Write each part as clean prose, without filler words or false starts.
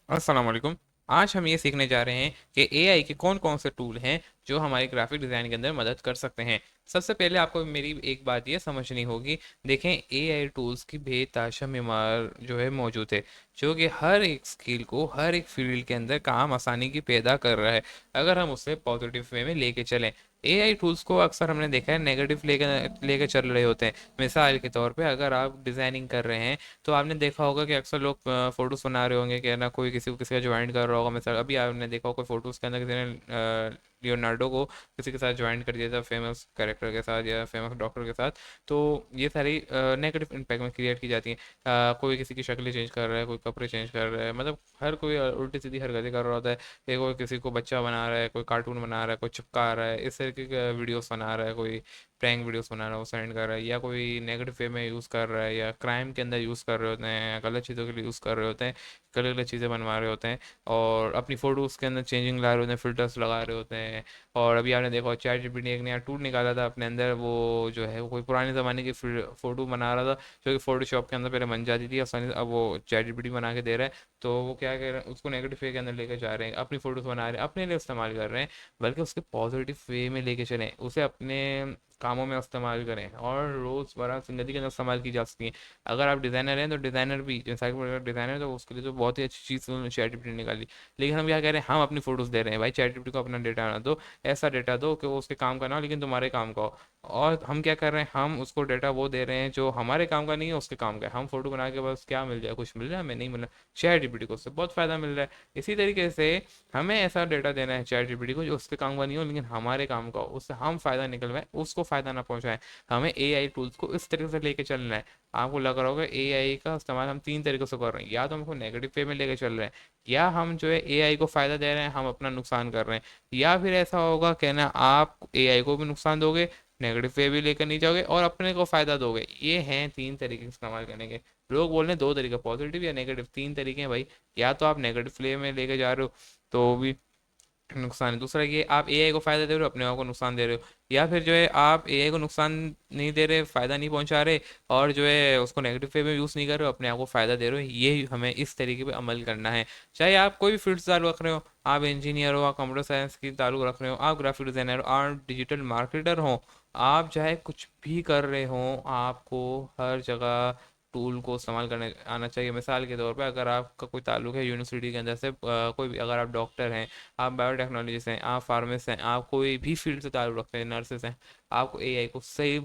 अस्सलाम वालेकुम। आज हम ये सीखने जा रहे हैं कि एआई के कौन कौन से टूल हैं जो हमारी ग्राफिक डिज़ाइन के अंदर मदद कर सकते हैं। सबसे पहले आपको मेरी एक बात ये समझनी होगी। देखें, एआई टूल्स की बेतहाशा मीमार जो है मौजूद है, जो कि हर एक स्किल को हर एक फील्ड के अंदर काम आसानी की पैदा कर रहा है, अगर हम उसे पॉजिटिव वे में लेके चलें। एआई टूल्स को अक्सर हमने देखा है नेगेटिव लेके लेके चल रहे होते हैं। मिसाल के तौर पे अगर आप डिज़ाइनिंग कर रहे हैं, तो आपने देखा होगा कि अक्सर लोग फोटोज बना रहे होंगे कि ना कोई किसी को किसी का ज्वाइन कर रहा होगा। मिसाल अभी आपने देखा होगा फोटोज के अंदर किसी ने लियोनार्डो को किसी के साथ ज्वाइन कर दिया था, फेमस कैरेक्टर के साथ या फेमस डॉक्टर के साथ। तो ये सारी नेगेटिव इम्पैक्ट में क्रिएट की जाती हैं। कोई किसी की शक्लें चेंज कर रहा है, कोई कपड़े चेंज कर रहा है, मतलब हर कोई उल्टी सीधी हरकतें कर रहा होता है। कोई किसी को बच्चा बना रहा है, कोई कार्टून बना रहा है, कोई चिपका रहा है, इस तरीके के वीडियोस बना रहा है, कोई प्रैंक वीडियोस बना रहा है वो सेंड कर रहा है, या कोई नेगेटिव वे में यूज़ कर रहा है, या क्राइम के अंदर यूज़ कर रहे होते हैं, या गलत चीज़ों के लिए यूज़ कर रहे होते हैं, गलत गलत चीज़ें बनवा रहे होते हैं। और अपनी फ़ोटोज़ के अंदर चेंजिंग ला रहे होते हैं, फ़िल्टर्स लगा रहे होते हैं। और अभी आपने देखा चैट जीपीटी ने एक नया टूल निकाला था अपने अंदर, वो जो है वो कोई पुराने ज़माने की फ़ोटो बना रहा था, जो कि फ़ोटोशॉप के अंदर पहले बन जाती थी आसानी से, अब वो चैट जीपीटी बना के दे रहा है। तो वो क्या कह रहे हैं, उसको नेगेटिव वे के अंदर लेके जा रहे हैं, अपनी फ़ोटोज़ बना रहे हैं, अपने लिए इस्तेमाल कर रहे हैं। बल्कि उसके पॉजिटिव वे में लेके चलें, उसे अपने कामों में इस्तेमाल करें और रोज़मर्रा ज़िंदगी के अंदर इस्तेमाल की जा सकती हैं। अगर आप डिज़ाइनर हैं तो डिज़ाइनर भी, जैसा कि अगर डिज़ाइनर तो उसके लिए तो बहुत ही अच्छी चीज़ उन्होंने चैट जीपीटी निकाली। लेकिन हम क्या कह रहे हैं, हम अपनी फ़ोटोज़ दे रहे हैं, भाई चैट जीपीटी को अपना डेटा ना दो, ऐसा डेटा दो कि वो उसके काम का ना हो लेकिन तुम्हारे काम का हो। और हम क्या कर रहे हैं, हम उसको डेटा वो दे रहे हैं जो हमारे काम का नहीं है, उसके काम का है। हम फोटो बना के बस क्या मिल जाए, कुछ मिल रहा है हमें, नहीं मिल रहा। चैट जीपीटी को उससे बहुत फ़ायदा मिल रहा है। इसी तरीके से हमें ऐसा डेटा देना है चैट जीपीटी को जो उसके काम का नहीं हो लेकिन हमारे काम का हो, उससे हम फ़ायदा निकलवाएं, उसको फ़ायदा ना पहुंचाएं। हमें एआई टूल्स को इस तरीके से लेके चलना है। आपको लग रहा होगा एआई का इस्तेमाल हम तीन तरीकों से कर रहे हैं, या तो हमको नेगेटिव वे में लेके चल रहे हैं, या हम जो है एआई को फ़ायदा दे रहे हैं, हम अपना नुकसान कर रहे हैं, या फिर ऐसा होगा कहना आप एआई को भी नुकसान दोगे, नेगेटिव वे भी लेकर नहीं जाओगे और अपने को फ़ायदा दोगे। ये हैं तीन तरीके इस्तेमाल करने के। लोग बोल रहे हैं दो तरीके, पॉजिटिव या नेगेटिव, तीन तरीके हैं भाई। या तो आप नेगेटिव वे में लेके जा रहे हो तो भी नुकसान है। दूसरा ये आप एआई को फायदा दे रहे हो, अपने आप को नुकसान दे रहे हो। या फिर जो है आप एआई को नुकसान नहीं दे रहे, फायदा नहीं पहुंचा रहे, और जो है उसको नेगेटिव वे में यूज़ नहीं कर रहे हो, अपने आप को फायदा दे रहे हो। ये हमें इस तरीके पे अमल करना है। चाहे आप कोई भी फील्ड से ताल्लुक़ रख रहे हो, आप इंजीनियर हो, आप कंप्यूटर साइंस की ताल्लुक़ रख रहे हो, आप ग्राफिक डिज़ाइनर हो, आप डिजिटल मार्केटर हो, आप चाहे कुछ भी कर रहे हो, आपको हर जगह टूल को इस्तेमाल करने आना चाहिए। मिसाल के तौर पे अगर आपका कोई ताल्लुक है यूनिवर्सिटी के अंदर से, कोई भी, अगर आप डॉक्टर हैं, आप बायोटेक्नोलॉजिस्ट हैं, आप फार्मासिस्ट हैं, आप कोई भी फील्ड से ताल्लुक़ रखते हैं, नर्सेस हैं, आपको एआई को सही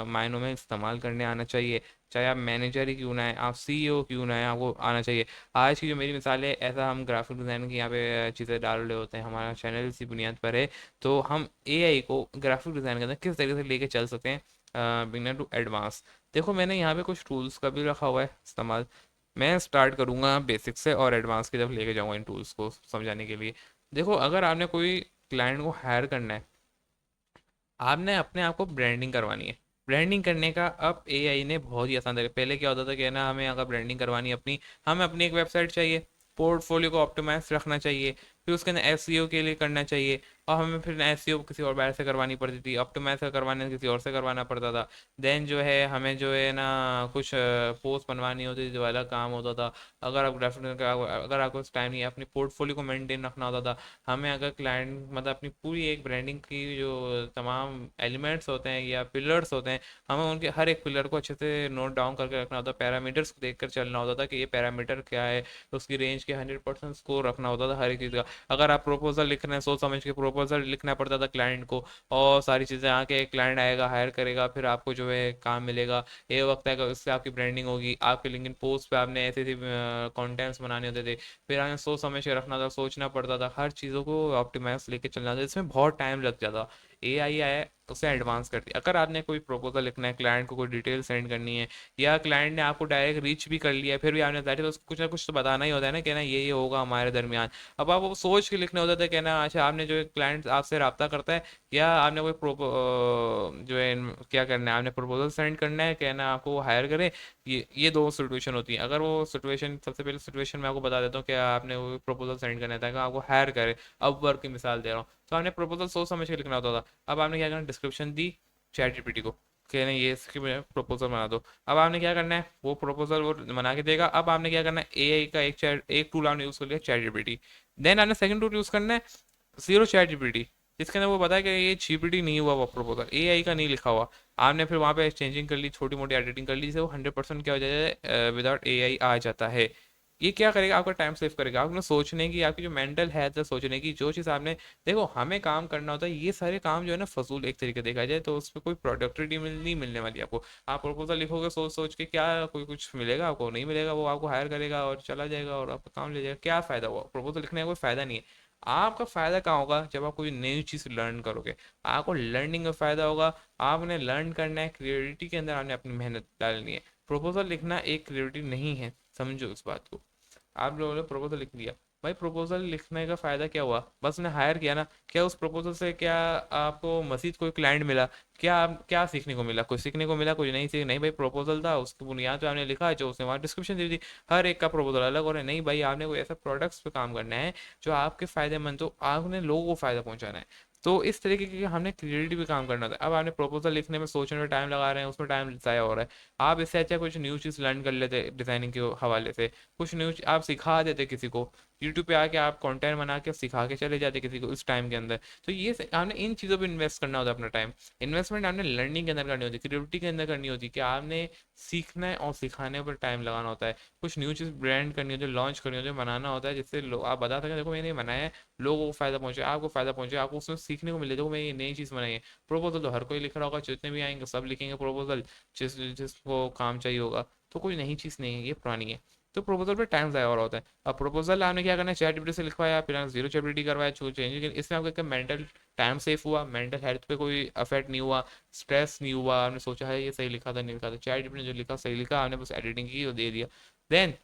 मायनों में इस्तेमाल करने आना चाहिए। चाहे आप मैनेजर ही क्यों ना है, आप सीईओ क्यों ना है, आपको आना चाहिए। आज की जो मेरी मिसाल है, ऐसा हम ग्राफिक डिज़ाइन की यहाँ पे चीज़ें डाल रहे होते हैं, हमारा चैनल इसी बुनियाद पर है। तो हम एआई को ग्राफिक डिज़ाइन के अंदर किस तरीके से लेके चल सकते हैं, बिगनर टू एडवांस। देखो, मैंने यहाँ पे कुछ टूल्स का भी रखा हुआ है इस्तेमाल। मैं स्टार्ट करूँगा बेसिक से और एडवांस की तरफ लेके जाऊँगा इन टूल्स को समझाने के लिए। देखो, अगर आपने कोई क्लाइंट को हायर करना है, आपने अपने आप को ब्रांडिंग करवानी है। ब्रांडिंग करने का अब एआई ने बहुत ही आसान तरीका, पहले क्या होता था कि ना हमें अगर ब्रांडिंग करवानी है अपनी, हमें अपनी एक वेबसाइट चाहिए, पोर्टफोलियो को ऑप्टिमाइज रखना चाहिए, फिर उसके अंदर एसईओ के लिए करना चाहिए, और हमें फिर एसईओ किसी और बाहर से करवानी पड़ती थी, ऑप्टिमाइज करवाने किसी और से करवाना पड़ता था। देन जो है हमें जो है ना कुछ पोस्ट बनवानी होती थी, जो अलग काम होता था। अगर आप ग्राफिक, अगर आपको टाइम नहीं है, अपनी पोर्टफोलियो को मेंटेन रखना होता था। हमें अगर क्लाइंट, मतलब अपनी पूरी एक ब्रांडिंग की जो तमाम एलिमेंट्स होते हैं या पिलर्स होते हैं, हमें उनके हर एक पिलर को अच्छे से नोट डाउन करके रखना होता है, पैरामीटर्स को देख कर चलना होता था कि ये पैरामीटर क्या है, उसकी रेंज के 100% स्कोर रखना होता था हर एक चीज़ का। अगर आप प्रपोजल लिख रहे हैं, सोच समझ के प्रपोजल लिखना पड़ता था क्लाइंट को, और सारी चीज़ें आके क्लाइंट आएगा, हायर करेगा, फिर आपको जो है काम मिलेगा। ये वक्त आएगा, उससे आपकी ब्रांडिंग होगी, आपके लिंक्डइन पोस्ट पे आपने ऐसे ऐसे कंटेंट्स बनाने होते थे, फिर हमें सोच समझ के रखना था, सोचना पड़ता था, हर चीज़ों को ऑप्टिमाइज लेके चलना था, इसमें बहुत टाइम लग जाता। एआई आया, उसे एडवांस कर दिया। अगर आपने कोई प्रपोजल लिखना है, क्लाइंट को कोई डिटेल सेंड करनी है, या क्लाइंट ने आपको डायरेक्ट रीच भी कर लिया है, फिर भी आपने जाहिर है उसको कुछ ना कुछ तो बताना ही होता है ना, कहना ये होगा हमारे दरमियान। अब आप वो सोच के लिखने होता था, कहना अच्छा आपने जो क्लाइंट आपसे रब्ता करता है, या आपने कोई जो है क्या करना है, आपने प्रपोजल सेंड करना है, कहना आपको हायर करे। ये दो सिचुएशन होती हैं। अगर वो सिचुएशन, सबसे पहले सिचुएशन मैं आपको बता देता हूँ कि आपने वो प्रपोजल सेंड करना था कि आपको हायर करे, अब वर्क की मिसाल दे रहा हूँ, तो आपने प्रपोजल सोच समझ के लिखना होता था। अब आपने क्या करना, डिस्क्रिप्शन दी चैट जीपीटी को, कह रहे हैं ये इसकी प्रपोजल बना दो। अब आपने क्या करना है, वो प्रपोजल वो बना के देगा। अब आपने क्या करना है, एआई का एक टूल आपने यूज़ कर लिया, चैट जीपीटी। देन आपने सेकंड टूल यूज़ करना है, जीरो चैट जीपीटी, जिसके अंदर वो बताया कि ये जीपीटी नहीं हुआ, वो प्रपोजल एआई का नहीं लिखा हुआ। आपने फिर वहाँ पे चेंजिंग कर ली, छोटी मोटी एडिटिंग कर ली, जिससे वो 100% क्या हो जाता है, विदाउट एआई आ जाता है। ये क्या करेगा, आपका टाइम सेव करेगा, आपको सोचने की, आपकी जो मेंटल हेल्थ है सोचने की, जो चीज़ आपने, देखो हमें काम करना होता है, ये सारे काम जो है ना फजूल एक तरीके देखा जाए तो उसमें कोई प्रोडक्टिविटी नहीं मिलने वाली आपको। आप प्रपोजल लिखोगे सोच सोच के, क्या कोई कुछ मिलेगा आपको, नहीं मिलेगा। वो आपको हायर करेगा और चला जाएगा और आपका काम ले जाएगा, क्या फ़ायदा हुआ, प्रपोजल लिखने का कोई फ़ायदा नहीं है। आपका फ़ायदा कहाँ होगा, जब आप कोई नई चीज़ लर्न करोगे, आपको लर्निंग में फ़ायदा होगा। आपने लर्न करना है, क्रिएटिविटी के अंदर आपने अपनी मेहनत डालनी है। प्रपोजल लिखना एक क्रिएटिविटी नहीं है, समझो इस बात को। आप लोगों ने प्रपोजल लिख दिया, भाई प्रपोजल लिखने का फायदा क्या हुआ, बस ने हायर किया ना, क्या उस प्रपोजल से क्या आपको मजीद कोई क्लाइंट मिला, क्या सीखने को मिला, कुछ सीखने को मिला, कुछ नहीं सीख नहीं भाई, प्रपोजल था उसकी बुनियाद पे आपने लिखा, जो उसने वहाँ डिस्क्रिप्शन दे दी। हर एक का प्रपोजल अलग हो रहा है, नहीं भाई आपने कोई ऐसा प्रोडक्ट्स पे काम करना है जो आपके फायदेमंद हो, आपने लोगों को फायदा पहुंचाना है। तो इस तरीके के हमने क्रिएटिव भी काम करना था। अब आपने प्रपोजल लिखने में, सोचने में टाइम लगा रहे हैं, उसमें टाइम ज़ाया हो रहा है। आप इससे अच्छा कुछ न्यू चीज़ लर्न कर लेते डिज़ाइनिंग के हवाले से, कुछ न्यूज आप सिखा देते किसी को, यूट्यूब पे आके आप कंटेंट बना के सिखा के चले जाते किसी को इस टाइम के अंदर। तो ये आपने इन चीज़ों पे इन्वेस्ट करना होता है अपना टाइम। इन्वेस्टमेंट आपने लर्निंग के अंदर करनी होती है, क्रिएटिविटी के अंदर करनी होती है, कि आपने सीखना है और सिखाने पर टाइम लगाना होता है। कुछ न्यू चीज़ ब्रांड करनी होती है, लॉन्च करनी होती है, बनाना होता है, जिससे आप बता सकें देखो मैंने ये बनाया है, लोगों को फायदा पहुंचे, आपको फायदा पहुंचे, आपको उसमें सीखने को मिले, देखो मैं ये नई चीज़ बनाई है। प्रपोजल तो हर कोई लिख रहा होगा, जितने भी आएंगे सब लिखेंगे प्रपोजल, जिसको काम चाहिए होगा। तो कोई नई चीज़ नहीं है, ये पुरानी है। तो प्रपोजल पे टाइम ज़ाया हो रहा होता है। अब प्रपोजल आपने क्या करना है, चैट जीपीटी से लिखवाया, फिर आपने जीरो चैट जीपीटी करवाया, छो चेंज, इसमें आपका मेंटल टाइम सेव हुआ, मेंटल हेल्थ पे कोई अफेक्ट नहीं हुआ, स्ट्रेस नहीं हुआ, आपने सोचा है ये सही लिखा था नहीं लिखा था, चैट जीपीटी ने जो लिखा सही लिखा, आपने बस एडिटिंग की और दे दिया। देन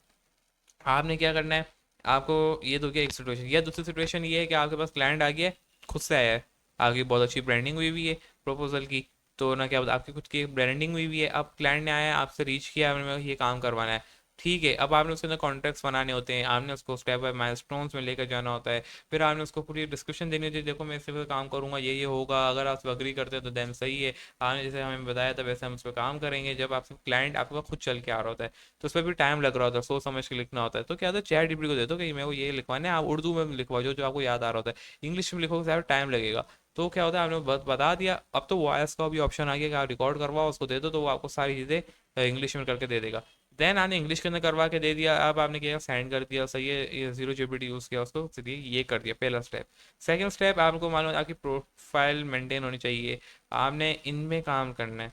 आपने क्या करना है, आपको ये तो क्या एक सिचुएशन, या दूसरी सिचुएशन ये है कि आपके पास क्लाइंट आ गया है, खुद से आया है, आपकी बहुत अच्छी ब्रांडिंग हुई हुई है प्रपोजल की, तो ना क्या बोलते आपकी खुद की ब्रांडिंग हुई हुई है, अब क्लाइंट ने आया आपसे रीच किया, आपने ये काम करवाना है, ठीक है। अब आपने उसके अंदर कॉन्ट्रैक्ट्स बनाने होते हैं, आपने उसको स्टेप बाय माइलस्टोन्स में लेकर जाना होता है, फिर आपने उसको पूरी डिस्क्रिप्शन देनी होती है, देखो मैं इस पे काम करूंगा, ये होगा, अगर आप अग्री करते हैं तो देन सही है, आपने जैसे हमें बताया था वैसे हम उस पर काम करेंगे। जब आपसे क्लाइंट आपके पास खुद चल के आ रहा होता है, तो उस पर भी टाइम लग रहा होता है, सोच समझ के लिखना होता है, तो क्या होता है चैट जीपीटी को दे दो कि मेरे को ये लिखवाना है, आप उर्दू में लिखवा जो जो आपको याद आ रहा होता है, इंग्लिश में लिखोगे तो टाइम लगेगा। तो क्या होता है आपने बता दिया, अब तो वॉइस का भी ऑप्शन आ गया कि आप रिकॉर्ड करवाओ उसको दे दो, तो वो आपको सारी चीज़ें इंग्लिश में करके दे देगा। देन आपने इंग्लिश के अंदर करवा के दे दिया, अब आपने क्या सेंड कर दिया, सही है, ये जीरो जीपीटी यूज़ किया उसको, सीधे ये कर दिया पहला स्टेप। सेकंड स्टेप, आपको मालूम है आपकी प्रोफाइल मेंटेन होनी चाहिए, आपने इनमें काम करना है,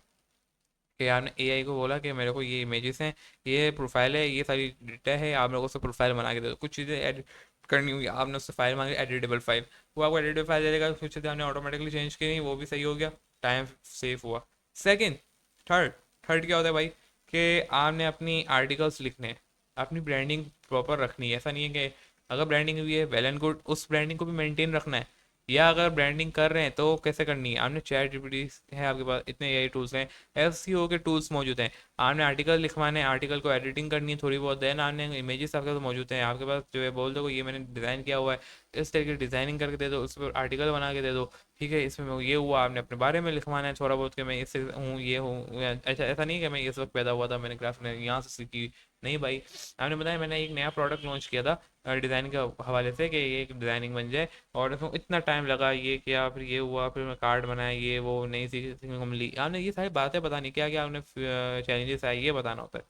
कि आपने एआई को बोला कि मेरे को ये इमेजेस हैं, ये प्रोफाइल है, ये सारी डेटा है, आप लोगों से प्रोफाइल बना के दे दो, कुछ चीज़ें एडिट करनी हुई, आपने उससे फाइल मांगी एडिटेबल फाइल, वो आपको एडिटेबल फाइल दे देगा, कुछ चीज़ें आपने ऑटोमेटिकली चेंज की, वो भी सही हो गया, टाइम सेव हुआ। सेकेंड, थर्ड, थर्ड क्या होता है भाई, कि आपने अपनी आर्टिकल्स लिखने हैं, अपनी ब्रांडिंग प्रॉपर रखनी है, ऐसा नहीं है कि अगर ब्रांडिंग हुई है वेल एंड गुड, उस ब्रांडिंग को भी मेंटेन रखना है, या अगर ब्रांडिंग कर रहे हैं तो कैसे करनी है, आपने चैट जीपीटी है आपके पास, इतने एआई टूल्स हैं, एसईओ के टूल्स मौजूद हैं, आपने आर्टिकल लिखवाने हैं, आर्टिकल को एडिटिंग करनी है थोड़ी बहुत, देन आपने इमेजेस आपके पास मौजूद हैं, आपके पास जो है बोल दो ये मैंने डिज़ाइन किया हुआ है, इस तरीके की डिज़ाइनिंग करके दे दो, उस पर आर्टिकल बना के दे दो, ठीक है। इसमें ये हुआ, आपने अपने बारे में लिखवाना है थोड़ा बहुत कि मैं इससे हूँ, ये हूँ, अच्छा ऐसा नहीं कि मैं इस वक्त पैदा हुआ था, मैंने क्राफ्ट ने यहाँ से सीखी, नहीं भाई, आपने बताया मैंने एक नया प्रोडक्ट लॉन्च किया था डिज़ाइन के हवाले से, कि ये एक डिज़ाइनिंग बन जाए, और इसमें इतना टाइम लगा, ये किया, फिर ये हुआ, फिर मैं कार्ड बनाया, ये वो नई सीखने को मिली, आपने ये सारी बातें बतानी, क्या क्या आपने चैलेंजेस आए ये बताना होता है।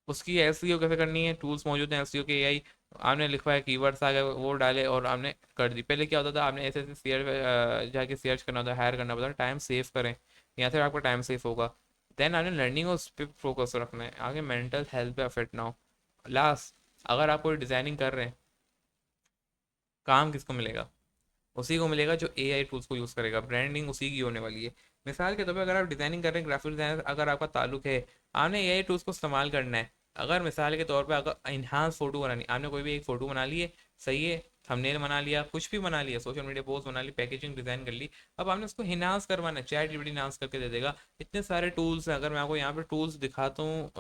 उसकी एसईओ कैसे करनी है, टूल्स मौजूद हैं एसईओ के एआई, आपने लिखवाया, कीवर्ड्स आ गए वो डाले और आपने कर दी। पहले क्या होता था, आपने ऐसे ऐसे सर्च जाके सर्च करना होता है, हायर करना पड़ता है, टाइम सेव करें, यहाँ से आपका टाइम सेव होगा। देन आपने लर्निंग उस पर फोकस रखना है, आगे मेंटल हेल्थ पे अफेक्ट ना हो। लास्ट, अगर आप कोई डिज़ाइनिंग कर रहे हैं, काम किसको मिलेगा, उसी को मिलेगा जो एआई टूल्स को यूज़ करेगा, ब्रांडिंग उसी की होने वाली है। मिसाल के तौर पे अगर आप डिज़ाइनिंग कर रहे हैं, ग्राफिक डिज़ाइनर अगर आपका ताल्लुक है, आपने एआई टूल्स को इस्तेमाल करना है। अगर मिसाल के तौर पे अगर इन्हांस फोटो बनानी, आपने कोई भी एक फ़ोटो बना ली है, सही है, थंबनेल बना लिया, कुछ भी बना लिया, सोशल मीडिया पोस्ट बना ली, पैकेजिंग डिज़ाइन कर ली, अब आपने उसको इन्हांस करवाना है, चैट जीपीटी इन्हांस करके दे देगा। इतने सारे टूल्स हैं, अगर मैं आपको यहाँ पे टूल्स दिखाता हूँ,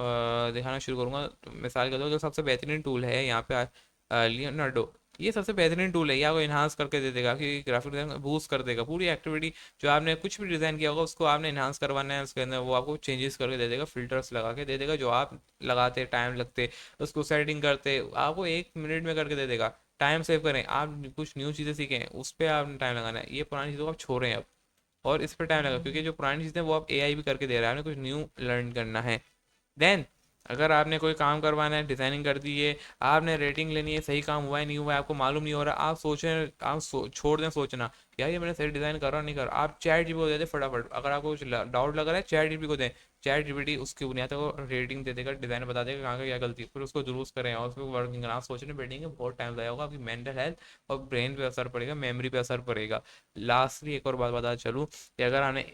दिखाना शुरू करूँगा, तो मिसाल के तौर पर जो सबसे बेहतरीन टूल है यहाँ पे लियोनार्डो, ये सबसे बेहतरीन टूल है, ये आपको इन्हांस करके दे देगा कि ग्राफिक डिजाइन बूस्ट कर देगा पूरी एक्टिविटी। जो आपने कुछ भी डिज़ाइन किया होगा उसको आपने इन्हांस करवाना है उसके अंदर, वो आपको चेंजेस करके दे देगा, फिल्टर्स लगा के दे देगा, जो आप लगाते टाइम लगते उसको सेटिंग करते आपको 1 मिनट में करके दे देगा। टाइम सेव करें, आप कुछ न्यू चीज़ें सीखें उस पर आपने टाइम लगाना है, ये पुरानी चीज़ों को आप छोड़ें अब, और इस पर टाइम लगा, क्योंकि जो पुरानी चीज़ें वो आप एआई भी करके दे रहा है, आपने कुछ न्यू लर्न करना है। देन अगर आपने कोई काम करवाना है, डिज़ाइनिंग कर दी है, आपने रेटिंग लेनी है, सही काम हुआ है नहीं हुआ है आपको मालूम नहीं हो रहा, आप सोचें, आप छोड़ दें सोचना यार ये मैंने सही डिज़ाइन करा नहीं करा, आप चैट जीपीटी को दे दें फटाफट। अगर आपको कुछ डाउट लग रहा है चैट जीपीटी को दें, चैट जीपीटी उसकी बुनियाद पर रेटिंग दे देगा, डिज़ाइन बता देगा कहाँ का क्या गलती है, फिर उसको दुरुस्त करें और उसको वर्किंग करें। आप सोचने बैठेंगे बहुत टाइम लगेगा, आपकी मेंटल हेल्थ और ब्रेन पे असर पड़ेगा, मेमोरी पे असर पड़ेगा। लास्टली एक और बात बता चलूँ कि अगर आपने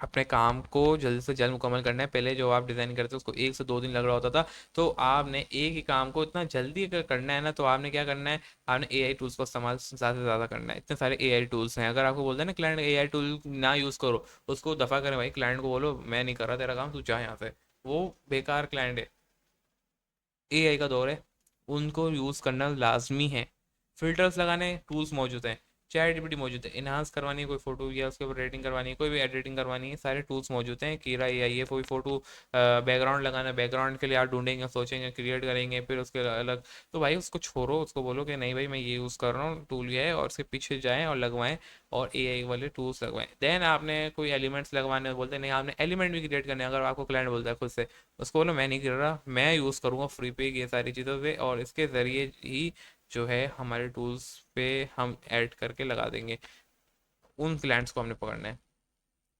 अपने काम को जल्द से जल्द मुकम्मल करना है, पहले जो आप डिज़ाइन करते उसको 1 से 2 दिन लग रहा होता था, तो आपने एक ही काम को इतना जल्दी अगर करना है ना, तो आपने क्या करना है, आपने एआई टूल्स का इस्तेमाल ज़्यादा से ज़्यादा करना है। इतने सारे एआई टूल्स हैं, अगर आपको बोलते हैं ना क्लाइंट एआई टूल ना यूज़ करो, उसको दफ़ा करें भाई, क्लाइंट को बोलो मैं नहीं कर रहा तेरा काम, तू जा यहाँ से, वो बेकार क्लाइंट है। एआई का दौर है, उनको यूज़ करना लाजमी है। फिल्टर्स लगाने टूल्स मौजूद हैं, चैट जीपीटी मौजूद है, इन्हांस करवानी है कोई फोटो या उसके ऊपर रेटिंग करवानी है, कोई भी एडिटिंग करवानी है, सारे टूल्स मौजूद हैं। कीरा एआई है, कोई फोटो बैकग्राउंड लगाना है, बैकग्राउंड के लिए आप ढूंढेंगे, सोचेंगे, क्रिएट करेंगे, फिर उसके अलग, तो भाई उसको छोड़ो, उसको बोलो कि नहीं भाई मैं ये यूज़ कर रहा हूँ टूल ये है, और उसके पीछे जाएँ और लगवाएं, और एआई वाले टूल्स लगवाएं। देन आपने कोई एलिमेंट्स लगवाने बोलते नहीं, आपने एलिमेंट भी क्रिएट करने, अगर आपको क्लाइंट बोलता है खुद से, उसको बोलो मैं नहीं कर रहा, मैं यूज़ करूँगा फ्री पे ये सारी चीज़ों से, और इसके ज़रिए ही जो है हमारे टूल्स पे हम ऐड करके लगा देंगे। उन क्लाइंट्स को हमने पकड़ना है,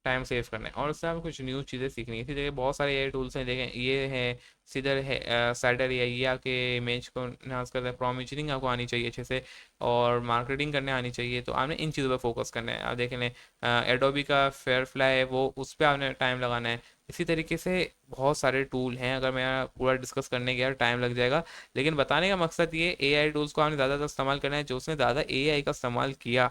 टाइम सेव करना है, और उससे हमें कुछ न्यू चीज़ें सीखनी है। इसी जगह बहुत सारे एआई टूल्स हैं, देखें ये है सीडर है, साइडर एआई, ये आपके इमेज को इन्हांस करता है, प्रॉम्प्ट इंजीनियरिंग आपको आनी चाहिए अच्छे से, और मार्केटिंग करने आनी चाहिए, तो आपने इन चीज़ों पर फोकस करना है। आप देख लें एडोबी का फेयर फ्लाई है, वो उस पर आपने टाइम लगाना है। इसी तरीके से बहुत सारे टूल हैं, अगर मैं पूरा डिस्कस करने गया टाइम लग जाएगा, लेकिन बताने का मकसद ये एआई टूल्स को आपने ज़्यादा इस्तेमाल करना है, जो उसने ज़्यादा एआई का इस्तेमाल किया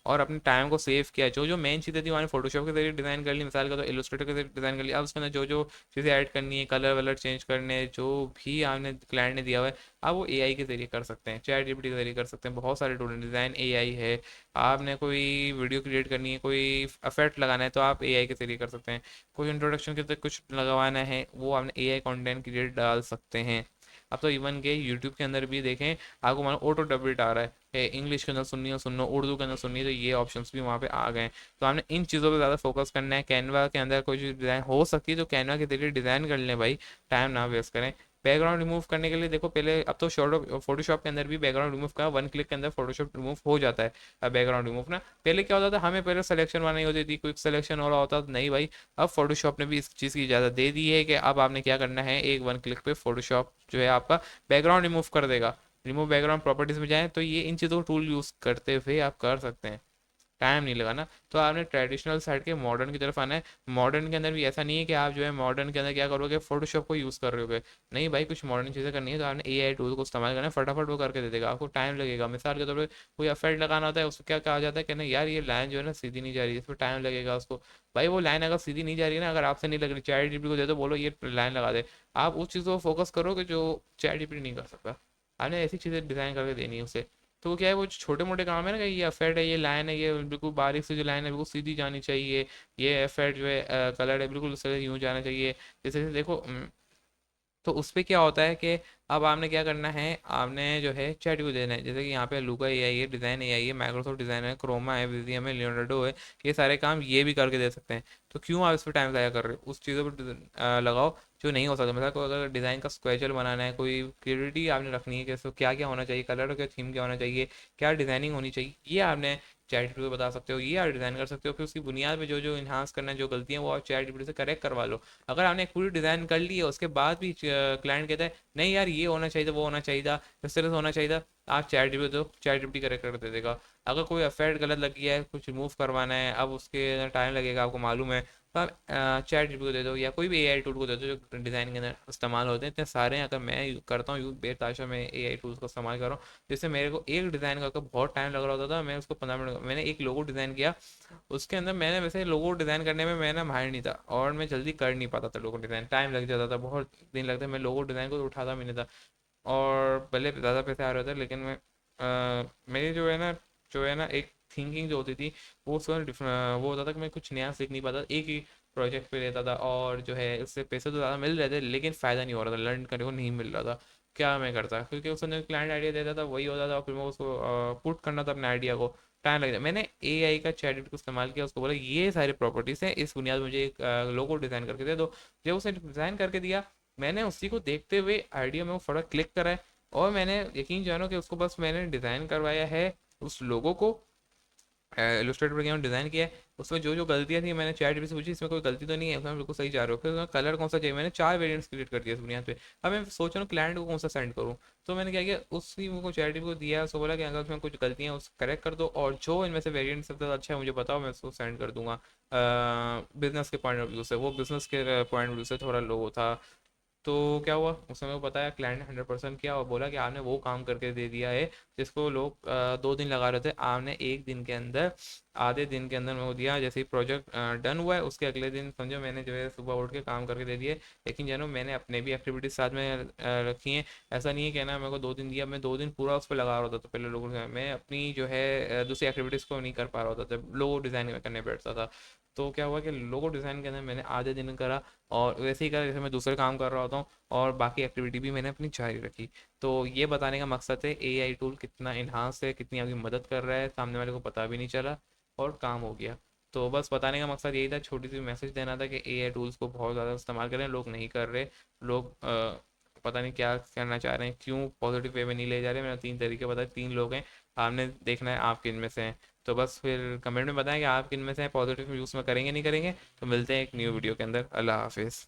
और अपने टाइम को सेव किया, जो जो मेन चीज़ें थी मैंने फोटोशॉप के जरिए डिज़ाइन कर ली, मिसाल का तो इलस्ट्रेटर के जरिए डिज़ाइन कर लिया, अब उसके अंदर जो जो चीज़ें ऐड करनी है, कलर वलर चेंज करने, जो भी आपने क्लाइंट ने दिया हुआ है, आप वो एआई के जरिए कर सकते हैं, चैट जीपीटी के जरिए कर सकते हैं। बहुत सारे टूल, डिज़ाइन एआई है, आपने कोई वीडियो क्रिएट करनी है, कोई इफेक्ट लगाना है, तो आप एआई के जरिए कर सकते हैं, कोई इंट्रोडक्शन के तक कुछ लगवाना है, वो आपने एआई कंटेंट क्रिएट डाल सकते हैं। अब तो इवन के यूट्यूब के अंदर भी देखें, आपको मान ऑटो डबिट आ रहा है, इंग्लिश के अंदर सुननी हो सुनो, उर्दू के अंदर सुननी है, तो ये ऑप्शंस भी वहाँ पे आ गए हैं। तो हमने इन चीज़ों पे ज़्यादा फोकस करना है। कैनवा के अंदर कोई चीज़ डिज़ाइन हो सकती है तो कैनवा के जरिए डिज़ाइन कर लें भाई, टाइम ना वेस्ट करें। बैकग्राउंड रिमूव करने के लिए देखो, पहले अब तो शॉर्ट फोटोशॉप के अंदर भी बैकग्राउंड रिमूव का 1 क्लिक के अंदर फोटोशॉप रिमूव हो जाता है। बैकग्राउंड रिमूव ना, पहले क्या होता था, हमें पहले सिलेक्शन बनानी होती थी, क्विक सिलेक्शन हो रहा होता था, नहीं भाई अब फोटोशॉप ने भी इस चीज़ की इजाज़त दे दी है कि अब आपने क्या करना है, एक 1 क्लिक पे फोटोशॉप जो है आपका बैकग्राउंड रिमूव कर देगा। रिमूव बैकग्राउंड प्रॉपर्टीज में जाएं, तो ये इन चीज़ों को टूल यूज़ करते हुए आप कर सकते हैं, टाइम नहीं लगाना। तो आपने ट्रेडिशनल साइड के मॉडर्न की तरफ आना है। मॉडर्न के अंदर भी ऐसा नहीं है कि आप जो है मॉडर्न के अंदर क्या करोगे, फोटोशॉप को यूज़ कर रहे होगे, नहीं भाई कुछ मॉडर्न चीज़ें करनी है तो आपने एआई टूल को इस्तेमाल करना है, फटाफट वो करके दे देगा, आपको टाइम लगेगा। मिसाल के तौर पर कोई इफेक्ट लगाना होता है, उसको क्या कहा जाता है कि ना यार ये लाइन जो है ना सीधी नहीं जा रही है, इस पर टाइम लगेगा उसको। भाई वो लाइन अगर सीधी नहीं जा रही है ना, अगर आपसे नहीं लग रही, चैट जीपीटी को दे दो, बोलो ये लाइन लगा दे, आप उस चीज़ को फोकस करोगे जो चैट जीपीटी नहीं कर सकता। आपने ऐसी चीज़ें डिज़ाइन करके देनी है उसे। तो वो क्या है, वो छोटे मोटे काम है ना, कि ये एफेक्ट है, ये लाइन है, ये बिल्कुल बारीक सी जो लाइन है बिल्कुल सीधी जानी चाहिए, ये एफेक्ट जो है कलर है बिल्कुल उससे यूँ जाना चाहिए, जैसे जैसे देखो तो उस पे क्या होता है कि अब आपने क्या करना है, आपने जो है चैट को देना है, जैसे कि यहाँ पे लूका एआई है, डिज़ाइन एआई है, माइक्रोसॉफ्ट डिज़ाइन है, क्रोमा है, विजियम है, लियोनार्डो है, ये सारे काम ये भी करके दे सकते हैं। तो क्यों आप इस पर टाइम ज़ाया कर रहे हो, उस चीज़ों पर लगाओ जो नहीं हो सकता। मतलब को अगर डिज़ाइन का स्केचुअल बनाना है, कोई क्रिएटिविटी आपने रखनी है कि इसको क्या क्या होना चाहिए, कलर क्या थीम क्या होना चाहिए, क्या डिज़ाइनिंग होनी चाहिए, ये आपने चैट जीपीटी को बता सकते हो, ये आप डिज़ाइन कर सकते हो। फिर उसकी बुनियाद पे जो जो इन्हांस करना है, जो गलतियाँ वो आप चैट जीपीटी से करेक्ट करवा लो। अगर आपने एक पूरी डिज़ाइन कर ली है, उसके बाद भी क्लाइंट कहता है नहीं यार ये होना चाहिए, वो होना चाहिए, इस तरह से होना चाहिए, आप चैट जीपीटी दो, चैट जीपीटी करेक्ट कर दे देगा। अगर कोई अफेक्ट गलत लग गया है, कुछ रिमूव करवाना है, अब उसके टाइम लगेगा आपको मालूम है, तो आप चैट जीपीटी को दे दो, या कोई भी एआई टूल को दे दो जो डिज़ाइन के अंदर इस्तेमाल होते हैं, इतने सारे हैं। अगर मैं करता हूँ यूज़ बेताशा में एआई टूल्स का इस्तेमाल कर रहा हूँ, जिससे मेरे को एक डिज़ाइन करके बहुत टाइम लग रहा होता था, मैं उसको 15 मिनट, मैंने एक लोगो डिज़ाइन किया, उसके अंदर मैंने वैसे लोगो डिज़ाइन करने में मैं ना माहिर नहीं था, और मैं जल्दी कर नहीं पाता था लोगो डिज़ाइन, टाइम लग जाता था, बहुत दिन लगते, मैं लोगो डिज़ाइन को तो उठाता भी नहीं था, और भले ज़्यादा पैसे आ रहे थे लेकिन मैं मेरी जो है ना एक थिंकिंग जो होती थी, वो उसमें वो होता था कि मैं कुछ नया सीख नहीं पाता, एक ही प्रोजेक्ट पे रहता था, और जो है उससे पैसे तो ज़्यादा मिल रहे थे लेकिन फ़ायदा नहीं हो रहा था, लर्न करने को नहीं मिल रहा था। क्या मैं करता, क्योंकि उसने क्लाइंट आइडिया देता था वही होता था, और फिर मैं उसको पुट करना था अपने आइडिया को, टाइम लग जाता। मैंने एआई का चैट को इस्तेमाल किया, उसको बोला ये सारी प्रॉपर्टीज़ हैं, इस बुनियाद पर मुझे एक लोगो डिज़ाइन करके दे दो। जब उसने डिज़ाइन करके दिया, मैंने उसी को देखते हुए आइडिया में वो थोड़ा क्लिक करा है, और मैंने यकीन जानो कि उसको बस मैंने डिज़ाइन करवाया है, उस लोगो को इलस्ट्रेटर पर गया डिज़ाइन किया है। उसमें जो जो गलतियाँ थी मैंने चैट से पूछी, इसमें कोई गलती तो नहीं है, उसमें बिल्कुल सही जा रहे हो। फिर उसमें कलर कौन सा चाहिए, मैंने 4 वेरिएंट्स क्रिएट कर दिया इस बुनियाद पे। अब मैं सोच रहा हूँ क्लाइंट को कौन सा सेंड करूँ। तो मैंने क्या किया, उसी को चैट को दिया, उसको बोला कि अगर उसमें कुछ गलतियाँ उस करेक्ट कर दो, और जो इनमें से वेरिएंट सबसे अच्छा है मुझे बताओ, मैं उसको सेंड कर दूंगा। बिजनेस के पॉइंट ऑफ व्यू से, वो बिजनेस के पॉइंट ऑफ व्यू से थोड़ा लो था। तो क्या हुआ, उसने मेरे को बताया, क्लाइंट ने 100% किया और बोला कि आपने वो काम करके दे दिया है जिसको लोग 2 दिन लगा रहे थे, आपने एक दिन के अंदर, आधे दिन के अंदर मेरे को दिया। जैसे ही प्रोजेक्ट डन हुआ है उसके अगले दिन समझो मैंने जो है सुबह उठ के काम करके दे दिए। लेकिन जानो मैंने अपने भी एक्टिविटीज साथ में रखी हैं। ऐसा नहीं है कि ना मेरे को 2 दिन दिया, मैं 2 दिन पूरा उस पर लगा रहा था। तो पहले लोगों से मैं अपनी जो है दूसरी एक्टिविटीज़ को नहीं कर पा रहा था, जब लोगो डिज़ाइन करने बैठता था। तो क्या हुआ कि लोगो डिज़ाइन के अंदर मैंने आधे दिन करा, और वैसे ही करा जैसे मैं दूसरे काम कर रहा होता हूँ, और बाकी एक्टिविटी भी मैंने अपनी जारी रखी। तो ये बताने का मकसद है एआई टूल कितना इन्हांस है, कितनी आपकी मदद कर रहा है, सामने वाले को पता भी नहीं चला और काम हो गया। तो बस बताने का मकसद यही था, छोटी सी मैसेज देना था कि एआई टूल्स को बहुत ज़्यादा इस्तेमाल करें, लोग नहीं कर रहे। लोग पता नहीं क्या करना चाह रहे हैं, क्यों पॉजिटिव वे में नहीं ले जा रहे। मैंने 3 तरीके बताए, 3 लोग हैं, आपने देखना है आप किन में से हैं। तो बस फिर कमेंट में बताएं कि आप किन में से हैं, पॉजिटिव यूज़ में करेंगे नहीं करेंगे। तो मिलते हैं एक न्यू वीडियो के अंदर। अल्लाह हाफिज़।